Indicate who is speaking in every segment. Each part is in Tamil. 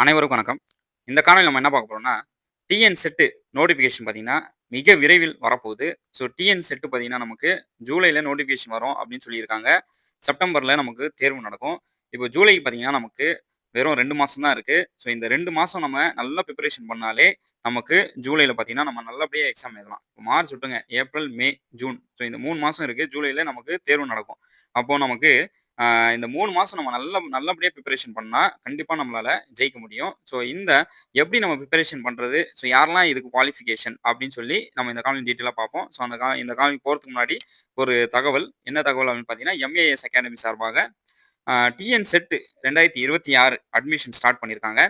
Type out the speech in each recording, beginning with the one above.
Speaker 1: அனைவருக்கும் வணக்கம். இந்த காணொளில நம்ம என்ன பார்க்க போறோம்னா, டிஎன் செட் நோட்டிஃபிகேஷன் பார்த்தீங்கன்னா, மிக விரைவில் வரப்போகுது. ஸோ டிஎன் செட் பார்த்தீங்கன்னா, நமக்கு ஜூலைல நோட்டிஃபிகேஷன் வரும் அப்படின்னு சொல்லியிருக்காங்க. செப்டம்பர்ல நமக்கு தேர்வு நடக்கும். இப்போ ஜூலைக்கு பார்த்தீங்கன்னா, நமக்கு வெறும் 2 மாசம் தான் இருக்கு. ஸோ இந்த 2 மாசம் நம்ம நல்லா பிரிப்பரேஷன் பண்ணாலே, நமக்கு ஜூலைல பார்த்தீங்கன்னா, நம்ம நல்லபடியா எக்ஸாம் எழுதலாம். மார்ச் விட்டுருங்க. ஏப்ரல், மே, ஜூன். ஸோ இந்த 3 மாசம் இருக்கு. ஜூலைல நமக்கு தேர்வு நடக்கும். அப்போ நமக்கு இந்த 3 மாசம் நம்ம நல்லபடியா பிரிப்பரேஷன் பண்ணா, கண்டிப்பா நம்மளால ஜெயிக்க முடியும். ஸோ இந்த எப்படி நம்ம பிரிப்பரேஷன் பண்றது? ஸோ யாரெல்லாம் இதுக்கு குவாலிஃபிகேஷன் அப்படின்னு சொல்லி நம்ம இந்த காணொளி டீட்டெயிலா பார்ப்போம். ஸோ இந்த காணொளிக்கு போறதுக்கு முன்னாடி ஒரு தகவல். என்ன தகவல் அப்படின்னு பார்த்தீங்கன்னா, எம்ஏஎஸ் அகாடமி சார்பாக டிஎன் செட் 2026 அட்மிஷன் ஸ்டார்ட் பண்ணியிருக்காங்க.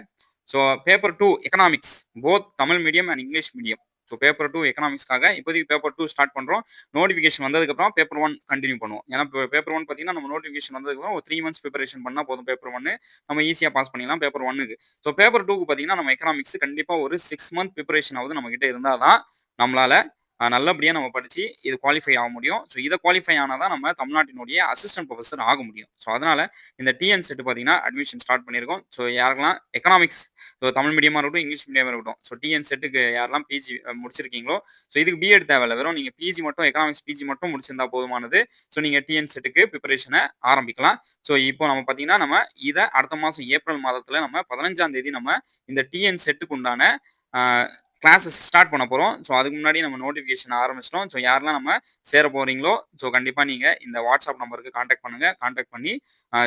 Speaker 1: So paper 2 economics both Tamil medium and English medium. So paper 2 எக்கனாமிக்ஸ்க்காக இப்போதைக்கு பேப்பர் 2 ஸ்டார்ட் பண்ணுறோம். நோட்டிஃபிகேஷன் வந்ததுக்கப்புறம் பேப்பர் 1 கண்டினியூ பண்ணுவோம். ஏன்னா பேப்பர் 1 பார்த்தீங்கன்னா நம்ம நோட்டிஃபிகேஷன் வந்ததுக்கப்புறம் ஒரு 3 மந்த்ஸ் ப்ரிப்பரேஷன் பண்ணால் போதும். பேப்பர் 1 நம்ம ஈஸியாக பாஸ் பண்ணிடலாம் பேப்பர் 1க்கு. ஸோ பேப்பர் 2க்கு பார்த்தீங்கன்னா நம்ம எக்கனாமிக்ஸ் கண்டிப்பாக ஒரு 6 மந்த் ப்ரிப்பரேஷன் ஆகுது நம்ம கிட்ட இருந்தால் தான் நம்மளால நல்லபடியாக நம்ம படித்து இது குவாலிஃபை ஆக முடியும். ஸோ இதை குவாலிஃபை ஆனால் தான் நம்ம தமிழ்நாட்டினுடைய அசிஸ்டன்ட் ப்ரொஃபஸர் ஆக முடியும். ஸோ அதனால் இந்த டிஎன் செட் பார்த்தீங்கன்னா அட்மிஷன் ஸ்டார்ட் பண்ணியிருக்கோம். ஸோ யாருக்கெல்லாம் எக்கனாமிக்ஸ் ஸோ தமிழ் மீடியமாக இருக்கட்டும், இங்கிலீஷ் மீடியமாக இருக்கட்டும். ஸோ டிஎன் செட்டுக்கு யாரெல்லாம் பிஜி முடிச்சிருக்கீங்களோ, ஸோ இதுக்கு பிஎட் தேவையில்ல. வெறும் நீங்கள் பிஜி மட்டும் எக்கனாமிக்ஸ் பிஜி மட்டும் முடிச்சிருந்தா போதுமானது. ஸோ நீங்கள் டிஎன் செட்டுக்கு ப்ரிப்பரேஷனை ஆரம்பிக்கலாம். ஸோ இப்போ நம்ம பார்த்தீங்கன்னா நம்ம இதை அடுத்த மாதம் ஏப்ரல் மாதத்தில் நம்ம 15ஆம் தேதி நம்ம இந்த டிஎன் செட்டுக்கு உண்டான கிளாஸஸ் ஸ்டார்ட் பண்ண போகிறோம். ஸோ அதுக்கு முன்னாடி நம்ம நோட்டிஃபிகேஷன் ஆரம்பிச்சிட்டோம். ஸோ யாரெல்லாம் நம்ம சேர போகிறீங்களோ, ஸோ கண்டிப்பாக நீங்கள் இந்த வாட்ஸ்அப் நம்பருக்கு காண்டாக்ட் பண்ணுங்கள். காண்டாக்ட் பண்ணி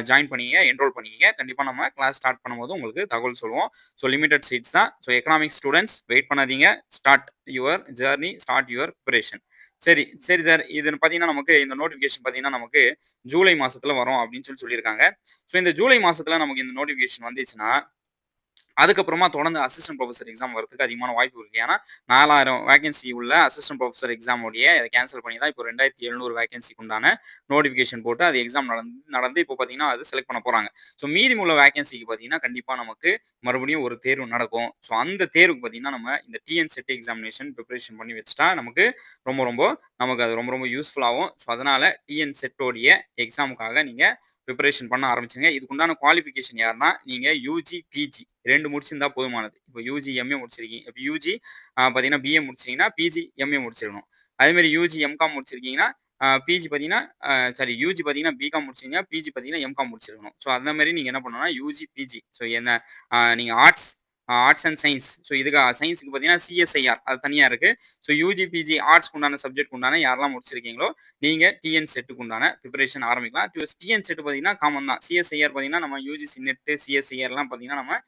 Speaker 1: ஜாயின் பண்ணிங்க, என்ரோல் பண்ணிக்கிங்க. கண்டிப்பாக நம்ம கிளாஸ் ஸ்டார்ட் பண்ணும்போது உங்களுக்கு தகவல் சொல்லுவோம். ஸோ லிமிடெட் சீட்ஸ் தான். ஸோ எக்கனாமிக்ஸ் ஸ்டூடெண்ட்ஸ் வெயிட் பண்ணாதீங்க. Start your journey, start your preparation. சரி சார். இது பார்த்தீங்கன்னா நமக்கு இந்த நோட்டிஃபிகேஷன் பார்த்தீங்கன்னா நமக்கு ஜூலை மாதத்தில் வரும் அப்படின்னு சொல்லியிருக்காங்க. ஸோ இந்த ஜூலை மாதத்தில் நமக்கு இந்த நோட்டிஃபிகேஷன் வந்துச்சுன்னா, அதுக்கப்புறமா தொடர்ந்து அசிஸ்டன்ட் ப்ரொஃபஸர் எக்ஸாம் வரதுக்கு அதிகமான வாய்ப்பு இருக்கு. ஏன்னா 4000 வேகன்சி உள்ள அசிஸ்டன்ட் ப்ரொஃபஸர் எக்ஸாமுடைய இதை கேன்சல் பண்ணி தான் இப்போ 2700 வேகன்சிக்கு உண்டான நோட்டிஃபிகேஷன் போட்டு அது எக்ஸாம் நடந்து இப்போ பார்த்தீங்கன்னா அது செலக்ட் பண்ண போறாங்க. ஸோ மீதி உள்ள வேகன்சிக்கு பார்த்தீங்கன்னா கண்டிப்பாக நமக்கு மறுபடியும் ஒரு தேர்வு நடக்கும். ஸோ அந்த தேர்வுக்கு பார்த்தீங்கன்னா நம்ம இந்த டிஎன் செட் எக்ஸாமினேஷன் ப்ரிப்பரேஷன் பண்ணி வச்சுட்டா நமக்கு நமக்கு அது ரொம்ப யூஸ்ஃபுல்லாகும். ஸோ அதனால டிஎன் செட்டோடைய எக்ஸாமுக்காக நீங்க ப்ரிப்பரேஷன் பண்ண ஆரம்பிச்சுங்க. இதுக்குண்டான குவாலிஃபிகேஷன் யாருன்னா நீங்க யூஜி, பிஜி 2 முடிச்சிருந்தா போதுமானது. இப்போ யூஜி, எம்ஏ முடிச்சிருக்கீங்க. இப்போ யூஜி பார்த்தீங்கன்னா பிஏ முடிச்சிங்கன்னா பிஜி, எம்ஏ முடிச்சிருக்கணும். அதேமாதிரி யூஜி, எம்காம் முடிச்சிருக்கீங்கன்னா பிஜி பார்த்தீங்கன்னா யூஜி பார்த்தீங்கன்னா பிகாம் முடிச்சிங்கன்னா பிஜி பார்த்தீங்கன்னா எம்காம் முடிச்சிருக்கணும். ஸோ அந்த மாதிரி நீங்கள் என்ன பண்ணணும்னா யூஜி, பிஜி. ஸோ என்ன நீங்கள் ஆர்ட்ஸ் அண்ட் சயின்ஸ். ஸோ இதுக்கு சயின்ஸுக்கு பார்த்தீங்கன்னா சிஎஸ்ஐஆர் அது தனியாக இருக்குது. ஸோ யூஜி, பிஜி ஆர்ட்ஸ்க்கு உண்டான சப்ஜெக்ட் உண்டான யாரெல்லாம் முடிச்சிருக்கீங்களோ நீங்கள் டிஎன் செட்டுக்கு உண்டான ப்ரிப்பரேஷன் ஆரம்பிக்கலாம். டிஎன் செட்டு பார்த்தீங்கன்னா காமன் தான். சிஎஸ்ஐஆர் பார்த்தீங்கன்னா நம்ம யூஜிசி நெட்டு, சிஎஸ்ஐஆர்லாம் பார்த்தீங்கன்னா நம்ம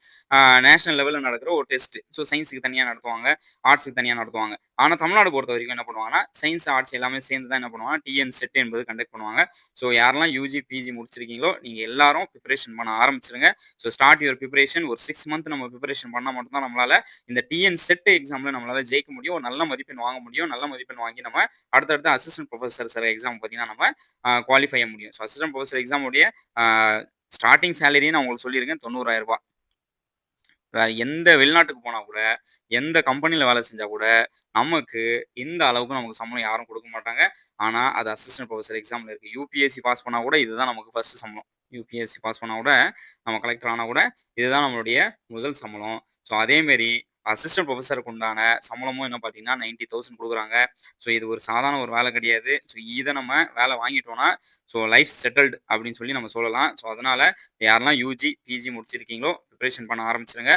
Speaker 1: நேஷனல் லெவலில் நடக்கிற ஒரு டெஸ்ட். ஸோ சயின்ஸுக்கு தனியாக நடத்துவாங்க, ஆர்ட்ஸுக்கு தனியாக நடத்துவாங்க. ஆனால் தமிழ்நாடு பொறுத்த வரைக்கும் என்ன பண்ணுவாங்கன்னா சயின்ஸ், ஆர்ட்ஸ் எல்லாமே சேர்ந்து தான் என்ன பண்ணுவாங்க டிஎன் செட் என்பது கண்டக்ட் பண்ணுவாங்க. ஸோ யாரெல்லாம் யூஜி, பிஜி முடிச்சிருக்கீங்களோ நீங்கள் எல்லாரும் ப்ரிப்பரேஷன் பண்ண ஆரம்பிச்சிருங்க. So start your preparation. ஒரு 6 மந்த் நம்ம ப்ரிப்பரேஷன் பண்ணால் மட்டும்தான் நம்மளால இந்த டிஎன் செட் எக்ஸாமில் நம்மளால ஜெயிக்க முடியும். ஒரு நல்ல மதிப்பெண் வாங்க முடியும். நல்ல மதிப்பெண் வாங்கி நம்ம அடுத்தடுத்த அசிஸ்டன்ட் ப்ரொஃபஸர் சார் எக்ஸாம் பார்த்தீங்கன்னா நம்ம குவாலிஃபை ஆக முடியும். ஸோ அசிஸ்டன்ட் ப்ரொஃபஸர் எக்ஸாமுடைய ஸ்டார்டிங் சேலரின்னு நான் உங்களுக்கு சொல்லியிருக்கேன், ரூ. 90,000. வேற எந்த வெளிநாட்டுக்கு போனா கூட, எந்த கம்பெனில வேலை செஞ்சா கூட, நமக்கு இந்த அளவுக்கு நமக்கு சம்பளம் யாரும் குடுக்க மாட்டாங்க. ஆனா, அது அசிஸ்டன்ட் ப்ரொஃபஸர் எக்ஸாம்ல இருக்கு. யுபிஎஸ்சி பாஸ் பண்ணா கூட இதுதான் நமக்கு ஃபர்ஸ்ட் சம்பளம். யுபிஎஸ்சி பாஸ் பண்ணா கூட, நம்ம கலெக்டர் ஆனா கூட, இதுதான் நம்மளுடைய முதல் சம்பளம். ஸோ அதேமாரி அசிஸ்டன்ட் ப்ரொஃபஸருக்கு உண்டான சம்பளமும் என்ன பார்த்தீங்கன்னா, 90,000 குடுக்குறாங்க. ஸோ இது ஒரு சாதாரண ஒரு வேலை கிடையாது. ஸோ இத நம்ம வேலை வாங்கிட்டோம்னா, ஸோ லைஃப் செட்டில்டு அப்படின்னு சொல்லி நம்ம சொல்லலாம். ஸோ அதனால யாரெல்லாம் யூஜி, பிஜி முடிச்சிருக்கீங்களோ ப்ரிப்பரேஷன் பண்ண ஆரம்பிச்சிருங்க.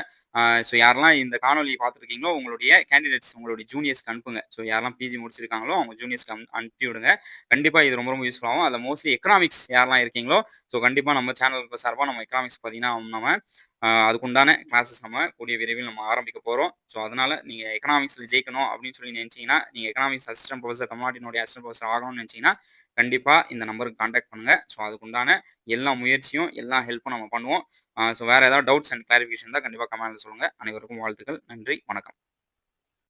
Speaker 1: ஸோ யாரெல்லாம் இந்த காணொலி பார்த்துருக்கீங்களோ உங்களுடைய கேண்டிடேட்ஸ் உங்களுடைய ஜூனியர்ஸ்க்கு அனுப்புங்க. ஸோ யாரெல்லாம் பிஜி முடிச்சிருக்காங்களோ அவங்க ஜூனியர்ஸ்க்கு அனுப்பி விடுங்க. கண்டிப்பாக இது ரொம்ப யூஸ்ஃபுல் ஆகும். அதில் மோஸ்ட்லி எக்கனாமிக்ஸ் யாரெல்லாம் இருக்கீங்களோ, ஸோ கண்டிப்பாக நம்ம சேனலுக்கு சார்பாக நம்ம எக்கனாமிக்ஸ் பார்த்தீங்கன்னா நம்ம அதுக்குண்டான கிளாஸஸ் நம்ம கூடிய விரைவில் நம்ம ஆரம்பிக்க போகிறோம். ஸோ அதனால் நீங்கள் எக்கனாமிக்ஸில் ஜெயிக்கணும் அப்படின்னு சொல்லி நினச்சிங்கன்னா, நீங்கள் எக்கனாமிக்ஸ் அசிஸ்டன்ட் ப்ரொஃபஸர் தமிழ்நாட்டினுடைய அசிஸ்டன்ட் ப்ரொஃபஸர் ஆகணும்னு நினச்சிங்கன்னா, கண்டிப்பாக இந்த நம்பருக்கு காண்டாக்ட் பண்ணுங்கள். ஸோ அதுக்குண்டான எல்லா முயற்சியும், எல்லா ஹெல்ப்பும் நம்ம பண்ணுவோம். ஸோ வேறு ஏதாவது டவுட்ஸ் அண்ட் கிளாரிஃபிகேஷன் தான் கண்டிப்பாக கமெண்ட்டில் சொல்லுங்கள். அனைவருக்கும் வாழ்த்துக்கள். நன்றி, வணக்கம்.